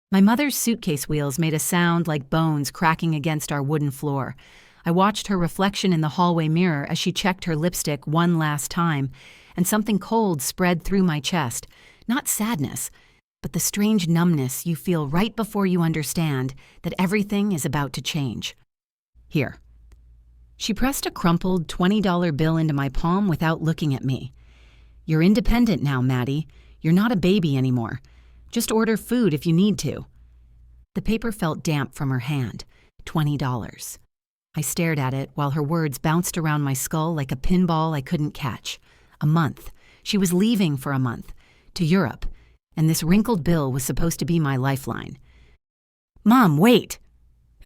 My mother's suitcase wheels made a sound like bones cracking against our wooden floor. I watched her reflection in the hallway mirror as she checked her lipstick one last time, and something cold spread through my chest. Not sadness, but the strange numbness you feel right before you understand that everything is about to change. Here. She pressed a crumpled $20 bill into my palm without looking at me. You're independent now, Maddie. You're not a baby anymore. Just order food if you need to. The paper felt damp from her hand. $20. I stared at it while her words bounced around my skull like a pinball I couldn't catch. A month. She was leaving for a month. To Europe. And this wrinkled bill was supposed to be my lifeline. Mom, wait!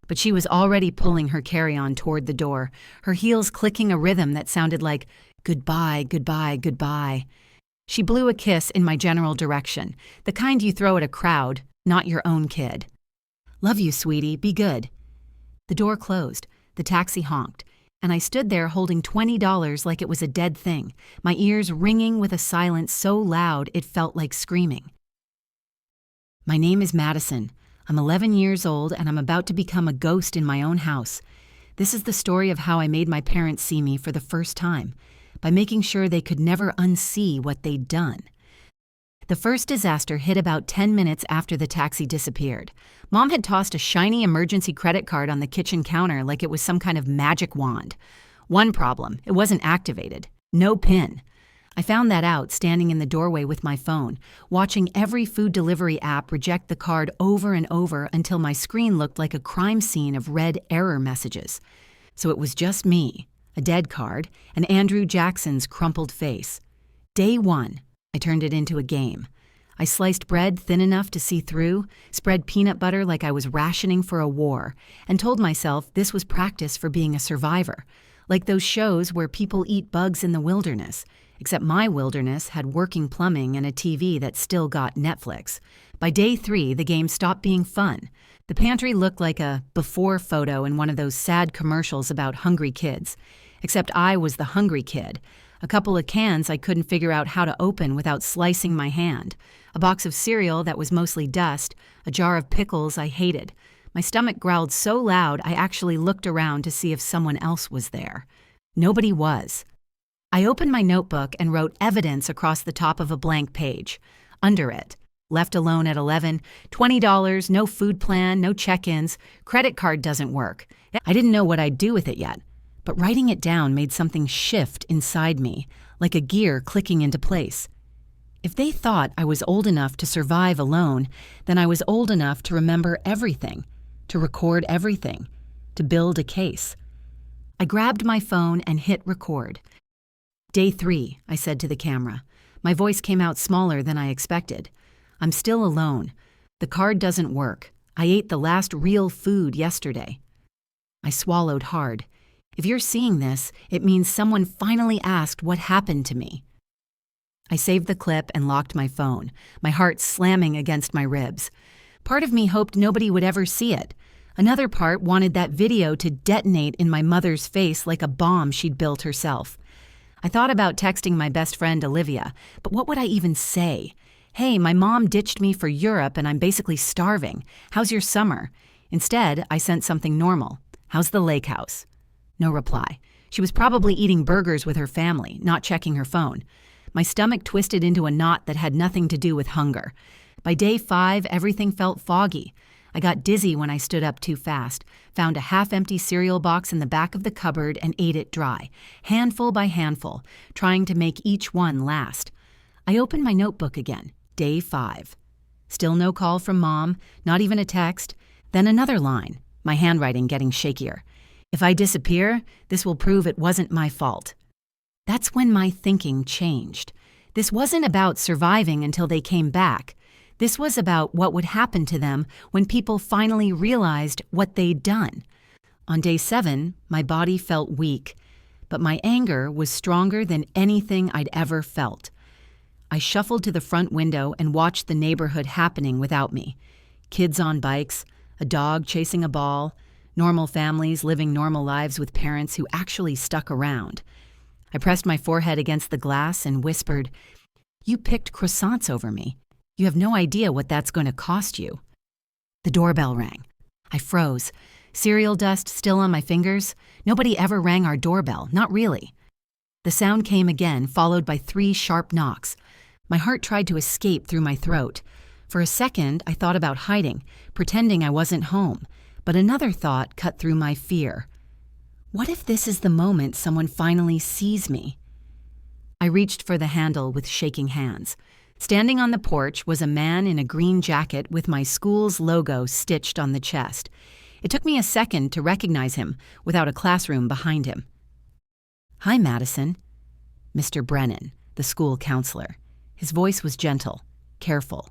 But she was already pulling her carry-on toward the door, her heels clicking a rhythm that sounded like, goodbye, goodbye, goodbye. She blew a kiss in my general direction, the kind you throw at a crowd, not your own kid. Love you, sweetie. Be good. The door closed, the taxi honked, and I stood there holding $20 like it was a dead thing, my ears ringing with a silence so loud it felt like screaming. My name is Madison. I'm 11 years old and I'm about to become a ghost in my own house. This is the story of how I made my parents see me for the first time, by making sure they could never unsee what they'd done. The first disaster hit about 10 minutes after the taxi disappeared. Mom had tossed a shiny emergency credit card on the kitchen counter like it was some kind of magic wand. One problem, it wasn't activated. No PIN. I found that out standing in the doorway with my phone, watching every food delivery app reject the card over and over until my screen looked like a crime scene of red error messages. So it was just me, a dead card, and Andrew Jackson's crumpled face. Day one, I turned it into a game. I sliced bread thin enough to see through, spread peanut butter like I was rationing for a war, and told myself this was practice for being a survivor, like those shows where people eat bugs in the wilderness, except my wilderness had working plumbing and a TV that still got Netflix. By day 3, the game stopped being fun. The pantry looked like a before photo in one of those sad commercials about hungry kids, except I was the hungry kid. A couple of cans I couldn't figure out how to open without slicing my hand, a box of cereal that was mostly dust, a jar of pickles I hated. My stomach growled so loud I actually looked around to see if someone else was there. Nobody was. I opened my notebook and wrote evidence across the top of a blank page. Under it, left alone at 11, $20, no food plan, no check-ins, credit card doesn't work. I didn't know what I'd do with it yet, but writing it down made something shift inside me, like a gear clicking into place. If they thought I was old enough to survive alone, then I was old enough to remember everything, to record everything, to build a case. I grabbed my phone and hit record. Day 3, I said to the camera. My voice came out smaller than I expected. I'm still alone. The card doesn't work. I ate the last real food yesterday. I swallowed hard. If you're seeing this, it means someone finally asked what happened to me. I saved the clip and locked my phone, my heart slamming against my ribs. Part of me hoped nobody would ever see it. Another part wanted that video to detonate in my mother's face like a bomb she'd built herself. I thought about texting my best friend Olivia, but what would I even say? Hey, my mom ditched me for Europe and I'm basically starving. How's your summer? Instead, I sent something normal. How's the lake house? No reply. She was probably eating burgers with her family, not checking her phone. My stomach twisted into a knot that had nothing to do with hunger. By day 5, everything felt foggy. I got dizzy when I stood up too fast, found a half-empty cereal box in the back of the cupboard and ate it dry, handful by handful, trying to make each one last. I opened my notebook again. Day 5. Still no call from Mom, not even a text. Then another line, my handwriting getting shakier. If I disappear, this will prove it wasn't my fault. That's when my thinking changed. This wasn't about surviving until they came back. This was about what would happen to them when people finally realized what they'd done. On day 7, my body felt weak, but my anger was stronger than anything I'd ever felt. I shuffled to the front window and watched the neighborhood happening without me. Kids on bikes, a dog chasing a ball, normal families living normal lives with parents who actually stuck around. I pressed my forehead against the glass and whispered, "You picked croissants over me. You have no idea what that's going to cost you." The doorbell rang. I froze. Cereal dust still on my fingers. Nobody ever rang our doorbell, not really. The sound came again, followed by 3 sharp knocks. My heart tried to escape through my throat. For a second, I thought about hiding, pretending I wasn't home, but another thought cut through my fear. What if this is the moment someone finally sees me? I reached for the handle with shaking hands. Standing on the porch was a man in a green jacket with my school's logo stitched on the chest. It took me a second to recognize him without a classroom behind him. "Hi, Madison." Mr. Brennan, the school counselor. His voice was gentle, careful.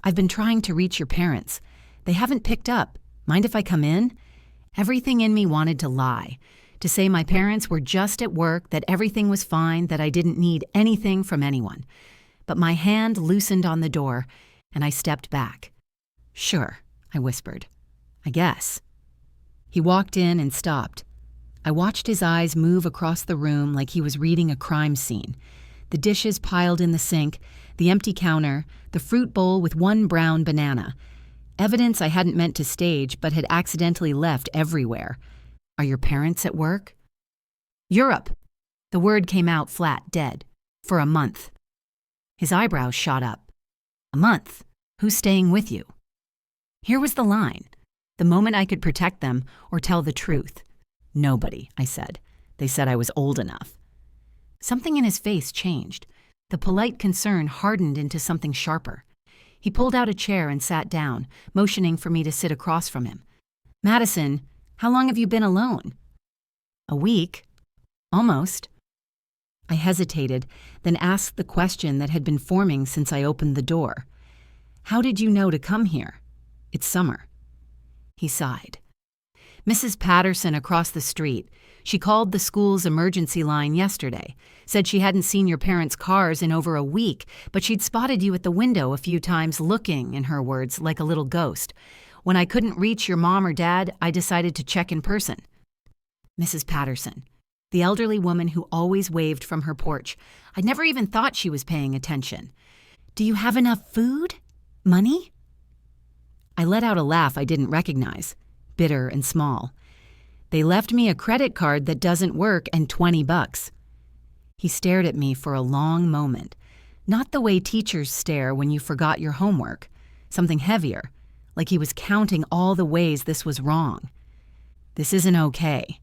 "I've been trying to reach your parents. They haven't picked up. Mind if I come in?" Everything in me wanted to lie, to say my parents were just at work, that everything was fine, that I didn't need anything from anyone. But my hand loosened on the door, and I stepped back. "Sure," I whispered. "I guess." He walked in and stopped. I watched his eyes move across the room like he was reading a crime scene. The dishes piled in the sink, the empty counter, the fruit bowl with 1 brown banana. Evidence I hadn't meant to stage but had accidentally left everywhere. "Are your parents at work?" "Europe." The word came out flat, dead. "For a month." His eyebrows shot up. "A month? Who's staying with you?" Here was the line. The moment I could protect them or tell the truth. "Nobody," I said. "They said I was old enough." Something in his face changed. The polite concern hardened into something sharper. He pulled out a chair and sat down, motioning for me to sit across from him. "Madison, how long have you been alone?" "A week. Almost." I hesitated, then asked the question that had been forming since I opened the door. "How did you know to come here? It's summer." He sighed. "Mrs. Patterson across the street. She called the school's emergency line yesterday, said she hadn't seen your parents' cars in over a week, but she'd spotted you at the window a few times looking, in her words, like a little ghost. When I couldn't reach your mom or dad, I decided to check in person." Mrs. Patterson, the elderly woman who always waved from her porch. I'd never even thought she was paying attention. "Do you have enough food? Money?" I let out a laugh I didn't recognize, bitter and small. "They left me a credit card that doesn't work and $20. He stared at me for a long moment. Not the way teachers stare when you forgot your homework. Something heavier, like he was counting all the ways this was wrong. "This isn't okay,"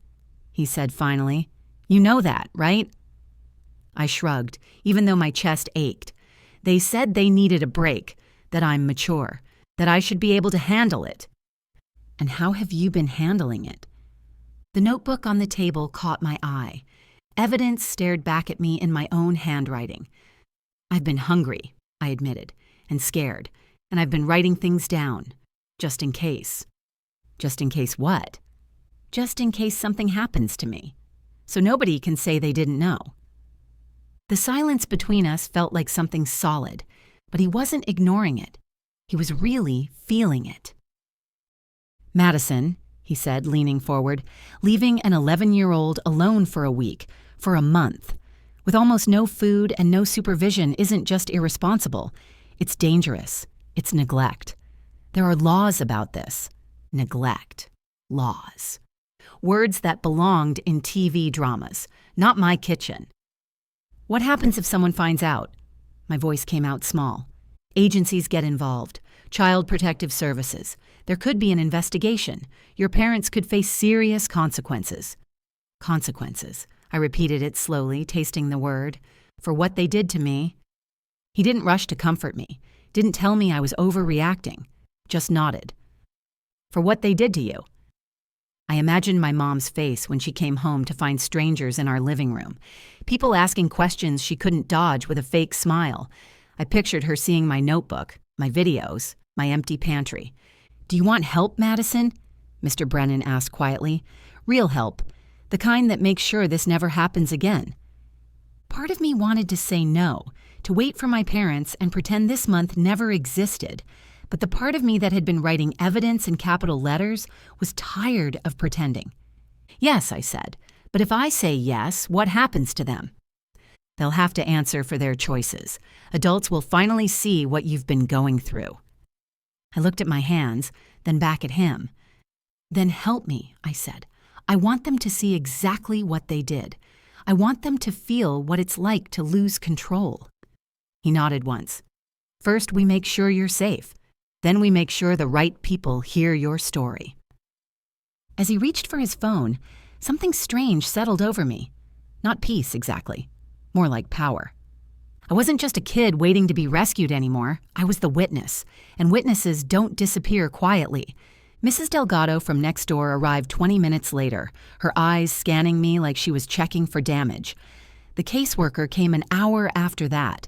he said finally. "You know that, right?" I shrugged, even though my chest ached. "They said they needed a break, that I'm mature, that I should be able to handle it." "And how have you been handling it?" The notebook on the table caught my eye. Evidence stared back at me in my own handwriting. "I've been hungry," I admitted, "and scared, and I've been writing things down, just in case." "Just in case what?" "Just in case something happens to me. So nobody can say they didn't know." The silence between us felt like something solid, but he wasn't ignoring it. He was really feeling it. "Madison," he said, leaning forward, "leaving an 11-year-old alone for a week, for a month, with almost no food and no supervision isn't just irresponsible. It's dangerous. It's neglect. There are laws about this. Neglect. Laws. Words that belonged in TV dramas, not my kitchen." "What happens if someone finds out?" My voice came out small. "Agencies get involved. Child Protective Services. There could be an investigation. Your parents could face serious consequences." "Consequences." I repeated it slowly, tasting the word. "For what they did to me." He didn't rush to comfort me, didn't tell me I was overreacting, just nodded. "For what they did to you." I imagined my mom's face when she came home to find strangers in our living room, people asking questions she couldn't dodge with a fake smile. I pictured her seeing my notebook, my videos, my empty pantry. "Do you want help, Madison?" Mr. Brennan asked quietly. "Real help, the kind that makes sure this never happens again." Part of me wanted to say no, to wait for my parents and pretend this month never existed. But the part of me that had been writing evidence in capital letters was tired of pretending. "Yes," I said, "but if I say yes, what happens to them?" "They'll have to answer for their choices. Adults will finally see what you've been going through." I looked at my hands, then back at him. "Then help me," I said. "I want them to see exactly what they did. I want them to feel what it's like to lose control." He nodded once. "First, we make sure you're safe. Then we make sure the right people hear your story." As he reached for his phone, something strange settled over me. Not peace, exactly. More like power. I wasn't just a kid waiting to be rescued anymore. I was the witness, and witnesses don't disappear quietly. Mrs. Delgado from next door arrived 20 minutes later, her eyes scanning me like she was checking for damage. The caseworker came an hour after that.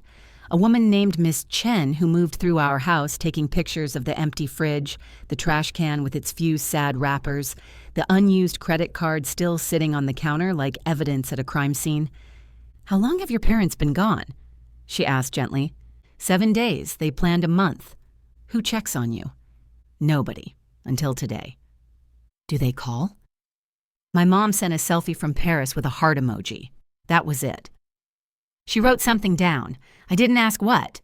A woman named Miss Chen who moved through our house taking pictures of the empty fridge, the trash can with its few sad wrappers, the unused credit card still sitting on the counter like evidence at a crime scene. "How long have your parents been gone?" she asked gently. 7 days. They planned a month." "Who checks on you?" "Nobody. Until today." "Do they call?" My mom sent a selfie from Paris with a heart emoji. That was it. She wrote something down. I didn't ask what.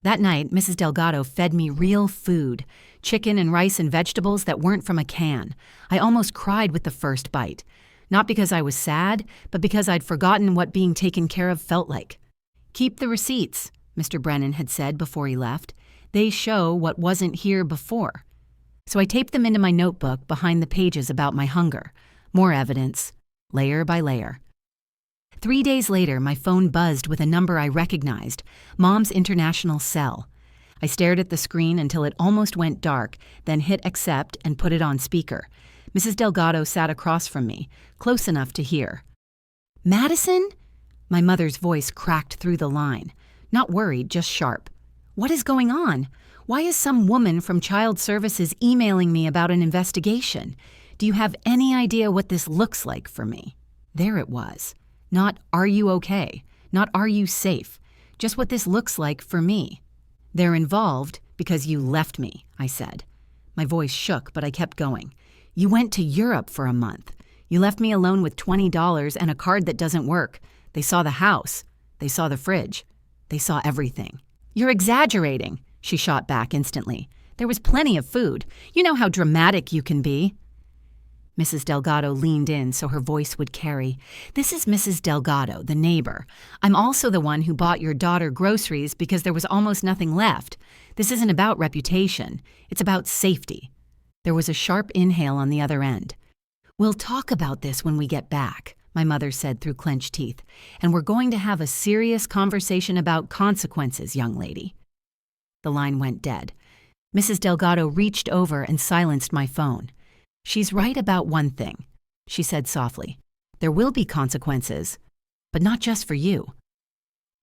That night, Mrs. Delgado fed me real food, chicken and rice and vegetables that weren't from a can. I almost cried with the first bite. Not because I was sad, but because I'd forgotten what being taken care of felt like. "Keep the receipts," Mr. Brennan had said before he left. "They show what wasn't here before." So I taped them into my notebook behind the pages about my hunger. More evidence, layer by layer. 3 days later, my phone buzzed with a number I recognized, Mom's international cell. I stared at the screen until it almost went dark, then hit accept and put it on speaker. Mrs. Delgado sat across from me, close enough to hear. "Madison?" My mother's voice cracked through the line. Not worried, just sharp. "What is going on? Why is some woman from Child Services emailing me about an investigation? Do you have any idea what this looks like for me?" There it was. Not, "Are you okay?" Not, "Are you safe?" Just what this looks like for me. "They're involved because you left me," I said. My voice shook, but I kept going. "You went to Europe for a month. You left me alone with $20 and a card that doesn't work. They saw the house. They saw the fridge. They saw everything." "You're exaggerating," she shot back instantly. "There was plenty of food. You know how dramatic you can be." Mrs. Delgado leaned in so her voice would carry. "This is Mrs. Delgado, the neighbor. I'm also the one who bought your daughter groceries because there was almost nothing left. This isn't about reputation. It's about safety." There was a sharp inhale on the other end. "We'll talk about this when we get back," my mother said through clenched teeth. "And we're going to have a serious conversation about consequences, young lady." The line went dead. Mrs. Delgado reached over and silenced my phone. "She's right about one thing," she said softly. "There will be consequences, but not just for you."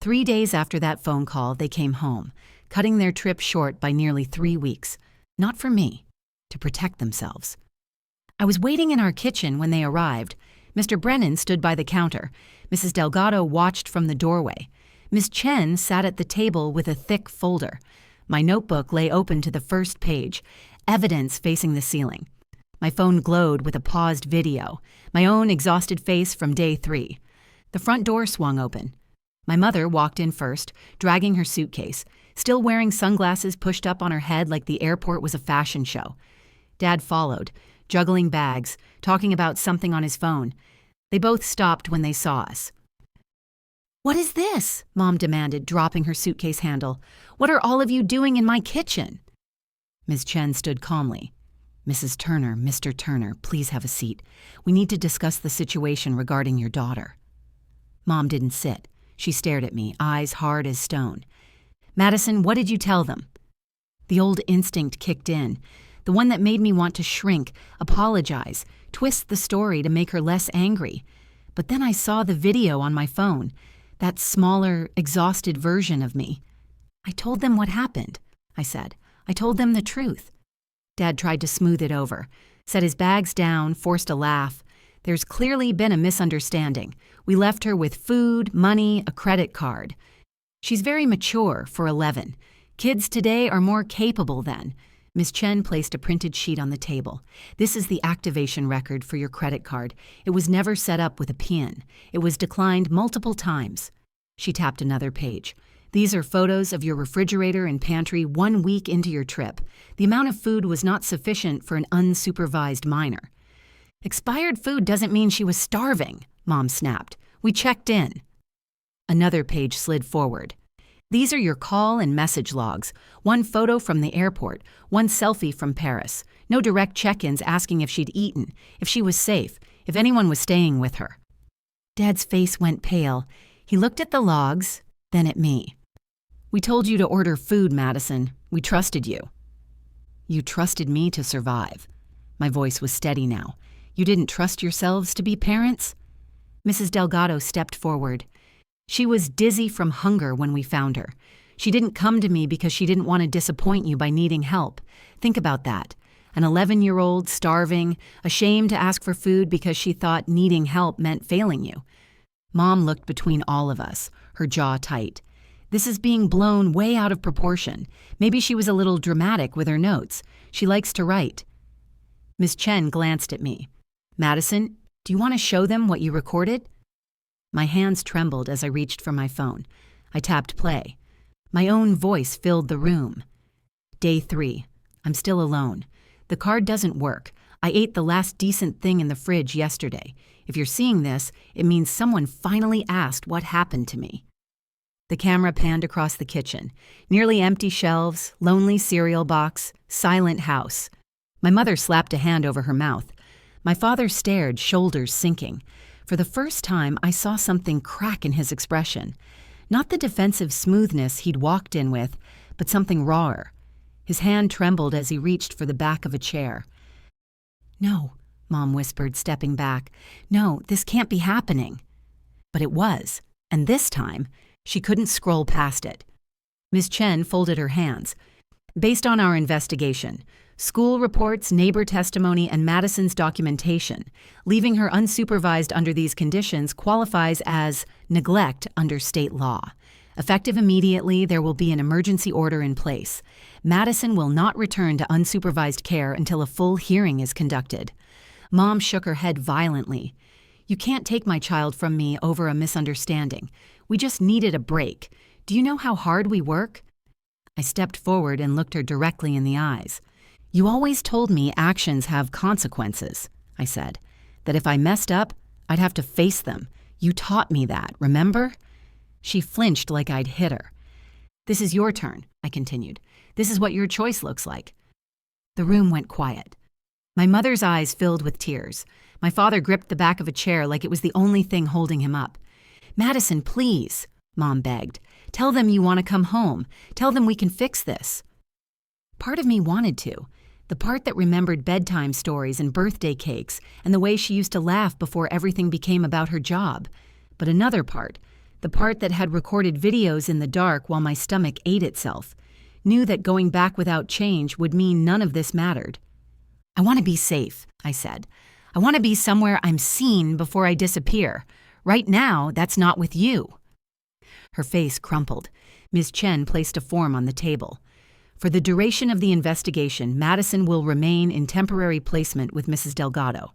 3 days after that phone call, they came home, cutting their trip short by nearly 3 weeks. Not for me, to protect themselves. I was waiting in our kitchen when they arrived. Mr. Brennan stood by the counter. Mrs. Delgado watched from the doorway. Miss Chen sat at the table with a thick folder. My notebook lay open to the first page, evidence facing the ceiling. My phone glowed with a paused video, my own exhausted face from day 3. The front door swung open. My mother walked in first, dragging her suitcase, still wearing sunglasses pushed up on her head like the airport was a fashion show. Dad followed, juggling bags, talking about something on his phone. They both stopped when they saw us. "What is this?" Mom demanded, dropping her suitcase handle. "What are all of you doing in my kitchen?" Ms. Chen stood calmly. "Mrs. Turner, Mr. Turner, please have a seat. We need to discuss the situation regarding your daughter." Mom didn't sit. She stared at me, eyes hard as stone. "Madison, what did you tell them?" The old instinct kicked in, the one that made me want to shrink, apologize, twist the story to make her less angry. But then I saw the video on my phone, that smaller, exhausted version of me. "I told them what happened," I said. "I told them the truth." Dad tried to smooth it over, set his bags down, forced a laugh. "There's clearly been a misunderstanding. We left her with food, money, a credit card. She's very mature for 11. Kids today are more capable than." Ms. Chen placed a printed sheet on the table. "This is the activation record for your credit card. It was never set up with a PIN. It was declined multiple times." She tapped another page. These are photos of your refrigerator and pantry 1 week into your trip. The amount of food was not sufficient for an unsupervised minor. Expired food doesn't mean she was starving, Mom snapped. We checked in. Another page slid forward. These are your call and message logs. 1 photo from the airport, 1 selfie from Paris. No direct check-ins asking if she'd eaten, if she was safe, if anyone was staying with her. Dad's face went pale. He looked at the logs, then at me. We told you to order food, Madison. We trusted you. You trusted me to survive. My voice was steady now. You didn't trust yourselves to be parents? Mrs. Delgado stepped forward. She was dizzy from hunger when we found her. She didn't come to me because she didn't want to disappoint you by needing help. Think about that. An 11-year-old starving, ashamed to ask for food because she thought needing help meant failing you. Mom looked between all of us, her jaw tight. This is being blown way out of proportion. Maybe she was a little dramatic with her notes. She likes to write. Miss Chen glanced at me. Madison, do you want to show them what you recorded? My hands trembled as I reached for my phone. I tapped play. My own voice filled the room. Day 3. I'm still alone. The card doesn't work. I ate the last decent thing in the fridge yesterday. If you're seeing this, it means someone finally asked what happened to me. The camera panned across the kitchen. Nearly empty shelves, lonely cereal box, silent house. My mother slapped a hand over her mouth. My father stared, shoulders sinking. For the first time, I saw something crack in his expression. Not the defensive smoothness he'd walked in with, but something rawer. His hand trembled as he reached for the back of a chair. No, Mom whispered, stepping back. No, this can't be happening. But it was, and this time, she couldn't scroll past it. Ms. Chen folded her hands. Based on our investigation, school reports, neighbor testimony, and Madison's documentation, leaving her unsupervised under these conditions qualifies as neglect under state law. Effective immediately, there will be an emergency order in place. Madison will not return to unsupervised care until a full hearing is conducted. Mom shook her head violently. You can't take my child from me over a misunderstanding. We just needed a break. Do you know how hard we work? I stepped forward and looked her directly in the eyes. You always told me actions have consequences, I said. That if I messed up, I'd have to face them. You taught me that, remember? She flinched like I'd hit her. This is your turn, I continued. This is what your choice looks like. The room went quiet. My mother's eyes filled with tears. My father gripped the back of a chair like it was the only thing holding him up. Madison, please, Mom begged. Tell them you want to come home. Tell them we can fix this. Part of me wanted to. The part that remembered bedtime stories and birthday cakes and the way she used to laugh before everything became about her job. But another part, the part that had recorded videos in the dark while my stomach ate itself, knew that going back without change would mean none of this mattered. I want to be safe, I said. I want to be somewhere I'm seen before I disappear. Right now, that's not with you. Her face crumpled. Ms. Chen placed a form on the table. For the duration of the investigation, Madison will remain in temporary placement with Mrs. Delgado.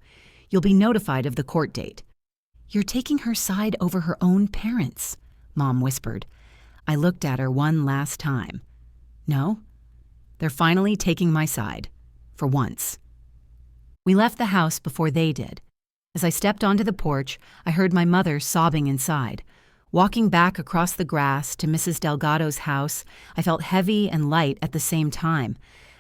You'll be notified of the court date. You're taking her side over her own parents, Mom whispered. I looked at her one last time. No, they're finally taking my side. For once. We left the house before they did. As I stepped onto the porch, I heard my mother sobbing inside. Walking back across the grass to Mrs. Delgado's house, I felt heavy and light at the same time.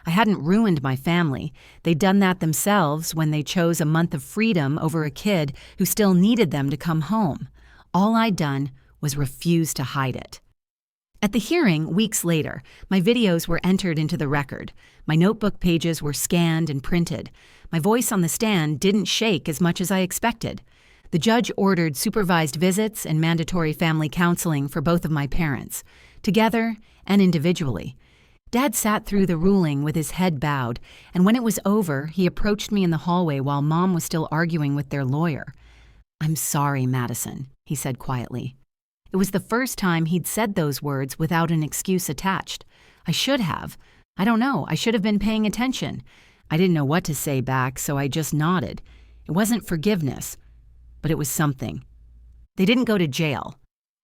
I hadn't ruined my family. They'd done that themselves when they chose a month of freedom over a kid who still needed them to come home. All I'd done was refuse to hide it. At the hearing, weeks later, my videos were entered into the record. My notebook pages were scanned and printed. My voice on the stand didn't shake as much as I expected. The judge ordered supervised visits and mandatory family counseling for both of my parents, together and individually. Dad sat through the ruling with his head bowed, and when it was over, he approached me in the hallway while Mom was still arguing with their lawyer. I'm sorry, Madison, he said quietly. It was the first time he'd said those words without an excuse attached. I should have. I don't know, I should have been paying attention. I didn't know what to say back, so I just nodded. It wasn't forgiveness, but it was something. They didn't go to jail.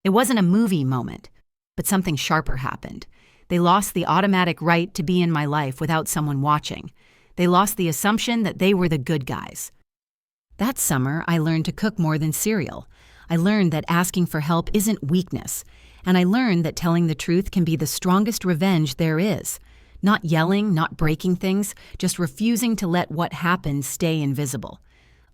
It wasn't a movie moment. But something sharper happened. They lost the automatic right to be in my life without someone watching. They lost the assumption that they were the good guys. That summer, I learned to cook more than cereal. I learned that asking for help isn't weakness. And I learned that telling the truth can be the strongest revenge there is. Not yelling, not breaking things, just refusing to let what happened stay invisible.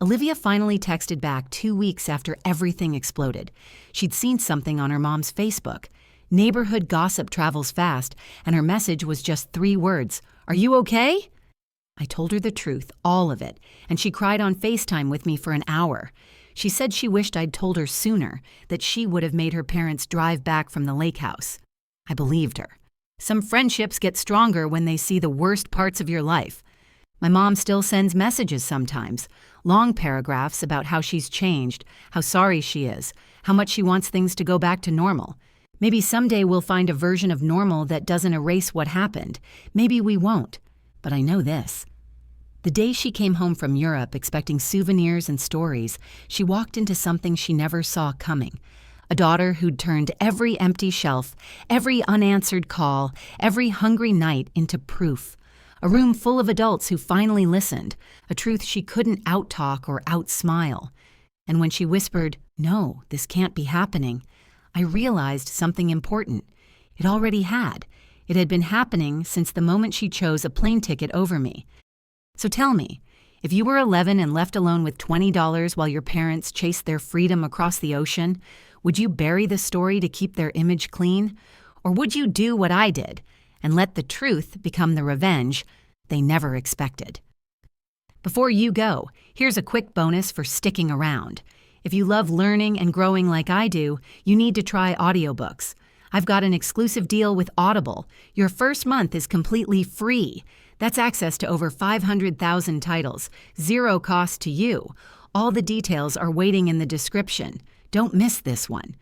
Olivia finally texted back 2 weeks after everything exploded. She'd seen something on her mom's Facebook. Neighborhood gossip travels fast, and her message was just 3 words. "Are you okay?" I told her the truth, all of it, and she cried on FaceTime with me for an hour. She said she wished I'd told her sooner, that she would have made her parents drive back from the lake house. I believed her. Some friendships get stronger when they see the worst parts of your life. My mom still sends messages sometimes, long paragraphs about how she's changed, how sorry she is, how much she wants things to go back to normal. Maybe someday we'll find a version of normal that doesn't erase what happened. Maybe we won't. But I know this. The day she came home from Europe expecting souvenirs and stories, she walked into something she never saw coming. A daughter who'd turned every empty shelf, every unanswered call, every hungry night into proof. A room full of adults who finally listened, a truth she couldn't out-talk or out-smile. And when she whispered, "No, this can't be happening," I realized something important. It already had. It had been happening since the moment she chose a plane ticket over me. So tell me, if you were 11 and left alone with $20 while your parents chased their freedom across the ocean, would you bury the story to keep their image clean? Or would you do what I did and let the truth become the revenge they never expected? Before you go, here's a quick bonus for sticking around. If you love learning and growing like I do, you need to try audiobooks. I've got an exclusive deal with Audible. Your first month is completely free. That's access to over 500,000 titles, 0 cost to you. All the details are waiting in the description. Don't miss this one.